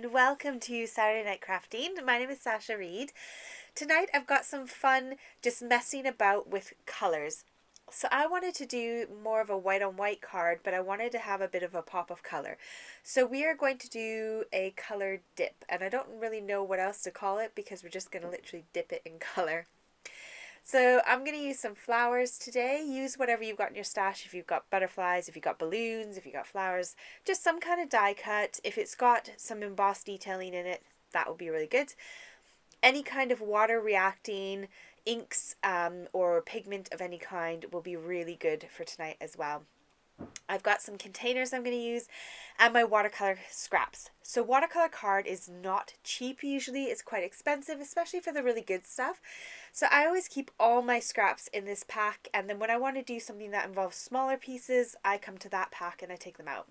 and welcome to Saturday Night Crafting. My name is Sasha Reed. Tonight I've got some fun just messing about with colors. So I wanted to do more of a white on white card, but I wanted to have a bit of a pop of color. So we are going to do a color dip, and I don't really know what else to call it because we're just going to literally dip it in color. So I'm going to use some flowers today. Use whatever you've got in your stash. If you've got butterflies, if you've got balloons, if you've got flowers, just some kind of die cut. If it's got some embossed detailing in it, that will be really good. Any kind of water reacting inks or pigment of any kind will be really good for tonight as well. I've got some containers I'm going to use and my watercolor scraps. So watercolor card is not cheap usually. It's quite expensive, especially for the really good stuff. So I always keep all my scraps in this pack, and then when I want to do something that involves smaller pieces, I come to that pack and I take them out.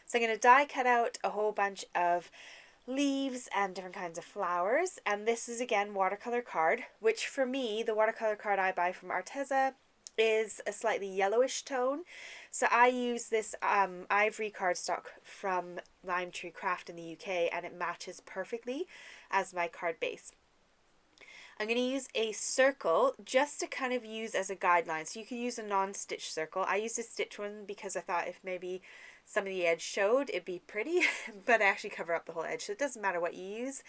So I'm going to die cut out a whole bunch of leaves and different kinds of flowers, and this is again watercolor card, which for me, the watercolor card I buy from Arteza is a slightly yellowish tone. So I use this ivory cardstock from Lime Tree Craft in the UK, and it matches perfectly as my card base. I'm going to use a circle just to kind of use as a guideline. So you could use a non-stitch circle. I used a stitch one because I thought if maybe some of the edge showed, it'd be pretty, but I actually cover up the whole edge. So it doesn't matter what you use.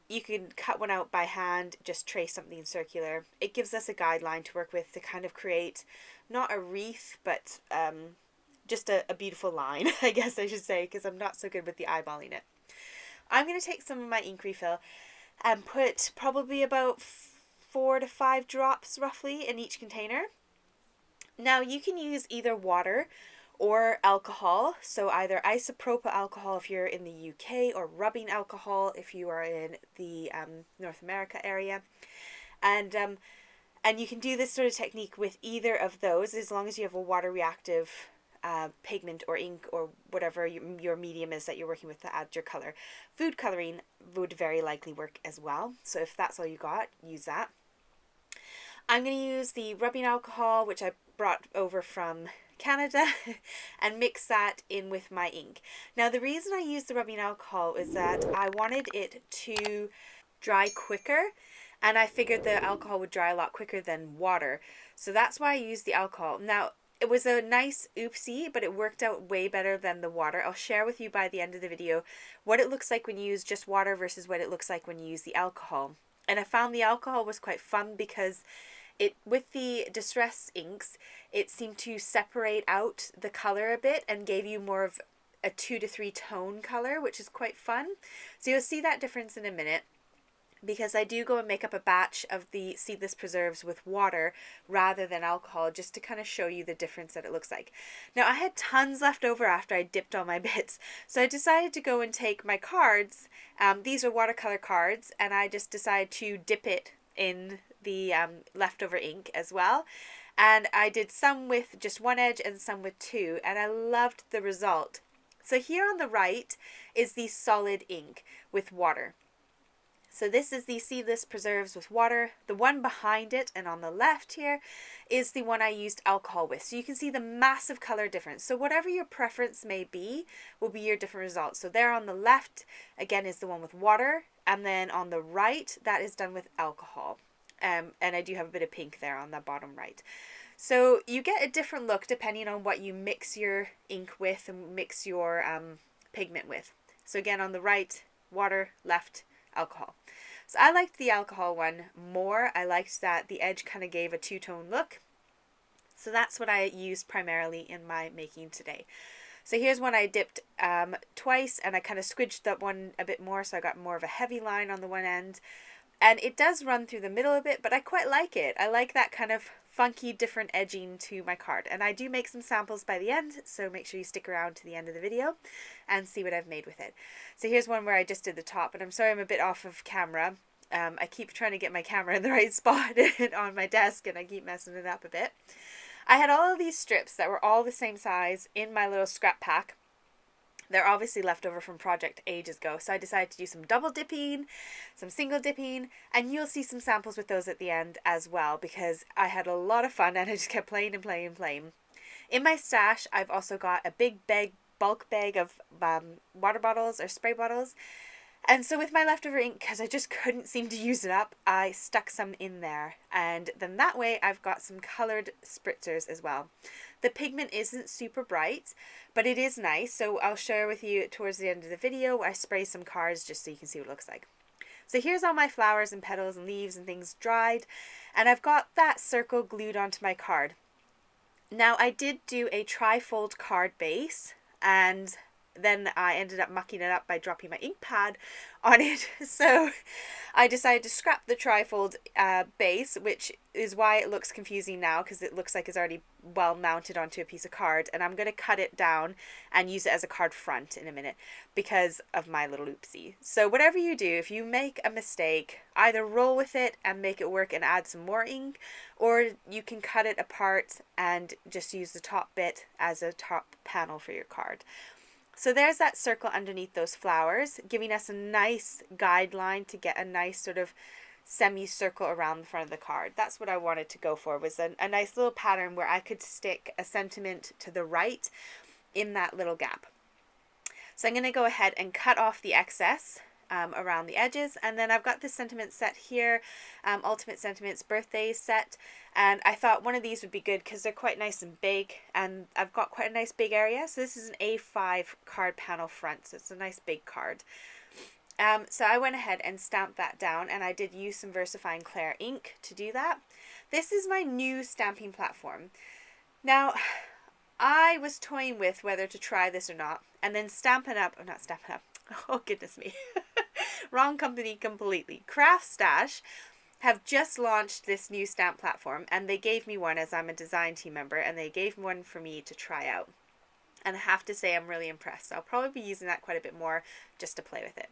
You can cut one out by hand, just trace something circular. It gives us a guideline to work with to kind of create not a wreath, but just a beautiful line, I guess I should say, because I'm not so good with the eyeballing it. I'm going to take some of my ink refill and put probably about 4 to 5 drops roughly in each container. Now you can use either water or alcohol, so either isopropyl alcohol if you're in the UK or rubbing alcohol if you are in the North America area, and you can do this sort of technique with either of those as long as you have a water reactive pigment or ink or whatever your medium is that you're working with to add your color. Food coloring would very likely work as well, so if that's all you got, use that. I'm going to use the rubbing alcohol, which I brought over from Canada, and mix that in with my ink. Now the reason I used the rubbing alcohol is that I wanted it to dry quicker, and I figured the alcohol would dry a lot quicker than water, so that's why I used the alcohol. Now it was a nice oopsie, but it worked out way better than the water. I'll share with you by the end of the video what it looks like when you use just water versus what it looks like when you use the alcohol. And I found the alcohol was quite fun because it, with the distress inks, it seemed to separate out the color a bit and gave you more of a 2 to 3 tone color, which is quite fun. So you'll see that difference in a minute, because I do go and make up a batch of the seedless preserves with water rather than alcohol, just to kind of show you the difference that it looks like. Now I had tons left over after I dipped all my bits, so I decided to go and take my cards. These are watercolor cards, and I just decided to dip it in the leftover ink as well. And I did some with just one edge and some with two, and I loved the result. So here on the right is the solid ink with water. So this is the seedless preserves with water. The one behind it and on the left here is the one I used alcohol with. So you can see the massive color difference. So whatever your preference may be will be your different results. So there on the left, again, is the one with water. And then on the right, that is done with alcohol. And I do have a bit of pink there on the bottom right. So you get a different look depending on what you mix your ink with and mix your pigment with. So again, on the right, water, left, alcohol. So I liked the alcohol one more. I liked that the edge kind of gave a two-tone look. So that's what I used primarily in my making today. So here's one I dipped twice, and I kind of squidged that one a bit more, so I got more of a heavy line on the one end. And it does run through the middle a bit, but I quite like it. I like that kind of funky, different edging to my card. And I do make some samples by the end, so make sure you stick around to the end of the video and see what I've made with it. So here's one where I just did the top, and I'm sorry I'm a bit off of camera. I keep trying to get my camera in the right spot on my desk, and I keep messing it up a bit. I had all of these strips that were all the same size in my little scrap pack. They're obviously left over from project ages ago, so I decided to do some double dipping, some single dipping, and you'll see some samples with those at the end as well, because I had a lot of fun and I just kept playing and playing and playing. In my stash, I've also got a big bulk bag of water bottles or spray bottles. And so with my leftover ink, because I just couldn't seem to use it up, I stuck some in there. And then that way I've got some colored spritzers as well. The pigment isn't super bright, but it is nice. So I'll share with you towards the end of the video. I spray some cards just so you can see what it looks like. So here's all my flowers and petals and leaves and things dried. And I've got that circle glued onto my card. Now I did do a tri-fold card base, and then I ended up mucking it up by dropping my ink pad on it. So I decided to scrap the trifold base, which is why it looks confusing now, because it looks like it's already well mounted onto a piece of card. And I'm going to cut it down and use it as a card front in a minute because of my little oopsie. So whatever you do, if you make a mistake, either roll with it and make it work and add some more ink, or you can cut it apart and just use the top bit as a top panel for your card. So there's that circle underneath those flowers, giving us a nice guideline to get a nice sort of semicircle around the front of the card. That's what I wanted to go for, was a nice little pattern where I could stick a sentiment to the right in that little gap. So I'm going to go ahead and cut off the excess around the edges, and then I've got this sentiment set here, Ultimate Sentiments Birthday set, and I thought one of these would be good because they're quite nice and big, and I've got quite a nice big area. So this is an A5 card panel front, so it's a nice big card. So I went ahead and stamped that down, and I did use some VersaFine Clair ink to do that. This is my new stamping platform. Now, I was toying with whether to try this or not, and then oh goodness me, wrong company completely. Craft Stash have just launched this new stamp platform, and they gave me one as I'm a design team member, and they gave one for me to try out. And I have to say I'm really impressed. I'll probably be using that quite a bit more just to play with it.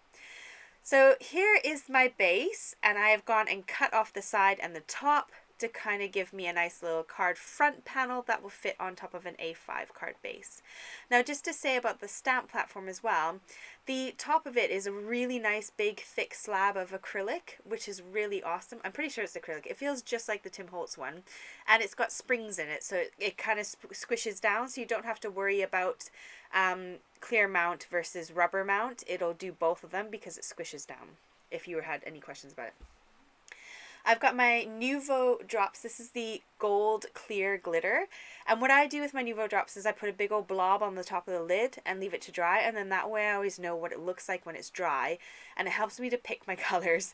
So here is my base, and I have gone and cut off the side and the top to kind of give me a nice little card front panel that will fit on top of an A5 card base. Now, just to say about the stamp platform as well, the top of it is a really nice big thick slab of acrylic, which is really awesome. I'm pretty sure it's acrylic. It feels just like the Tim Holtz one, and it's got springs in it, so it kind of squishes down, so you don't have to worry about clear mount versus rubber mount. It'll do both of them because it squishes down, if you had any questions about it. I've got my Nuvo drops. This is the gold clear glitter. And what I do with my Nuvo drops is I put a big old blob on the top of the lid and leave it to dry. And then that way I always know what it looks like when it's dry. And it helps me to pick my colors.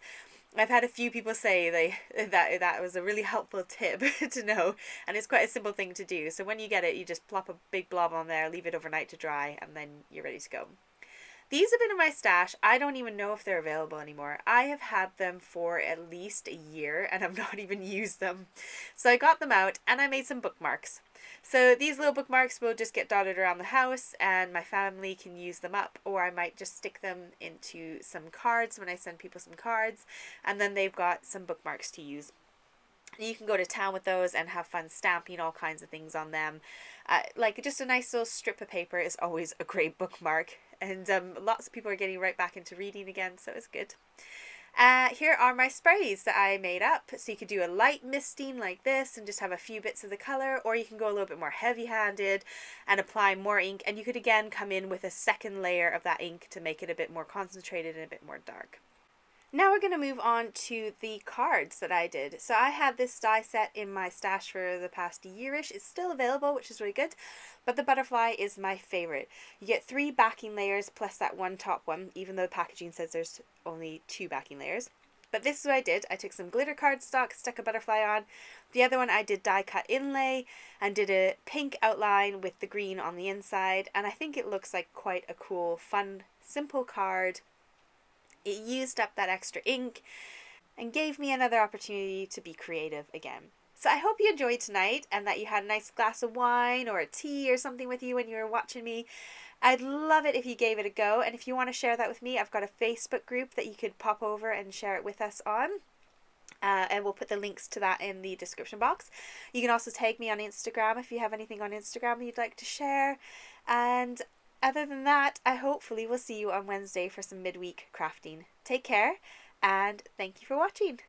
I've had a few people say that was a really helpful tip to know. And it's quite a simple thing to do. So when you get it, you just plop a big blob on there, leave it overnight to dry, and then you're ready to go. These have been in my stash. I don't even know if they're available anymore. I have had them for at least a year and I've not even used them. So I got them out and I made some bookmarks. So these little bookmarks will just get dotted around the house and my family can use them up, or I might just stick them into some cards when I send people some cards, and then they've got some bookmarks to use. You can go to town with those and have fun stamping all kinds of things on them. Like just a nice little strip of paper is always a great bookmark. And lots of people are getting right back into reading again, so it's good. Here are my sprays that I made up. So you could do a light misting like this and just have a few bits of the color, or you can go a little bit more heavy-handed and apply more ink. And you could again come in with a second layer of that ink to make it a bit more concentrated and a bit more dark. Now we're going to move on to the cards that I did. So I had this die set in my stash for the past yearish. It's still available, which is really good, but the butterfly is my favorite. You get 3 backing layers plus that one top one, even though the packaging says there's only 2 backing layers. But this is what I did. I took some glitter cardstock, stuck a butterfly on. The other one I did die cut inlay and did a pink outline with the green on the inside, and I think it looks like quite a cool, fun, simple card. It used up that extra ink and gave me another opportunity to be creative again. So I hope you enjoyed tonight and that you had a nice glass of wine or a tea or something with you when you were watching me. I'd love it if you gave it a go, and if you want to share that with me, I've got a Facebook group that you could pop over and share it with us on. And we'll put the links to that in the description box. You can also tag me on Instagram if you have anything on Instagram you'd like to share. And other than that, I hopefully will see you on Wednesday for some midweek crafting. Take care, and thank you for watching.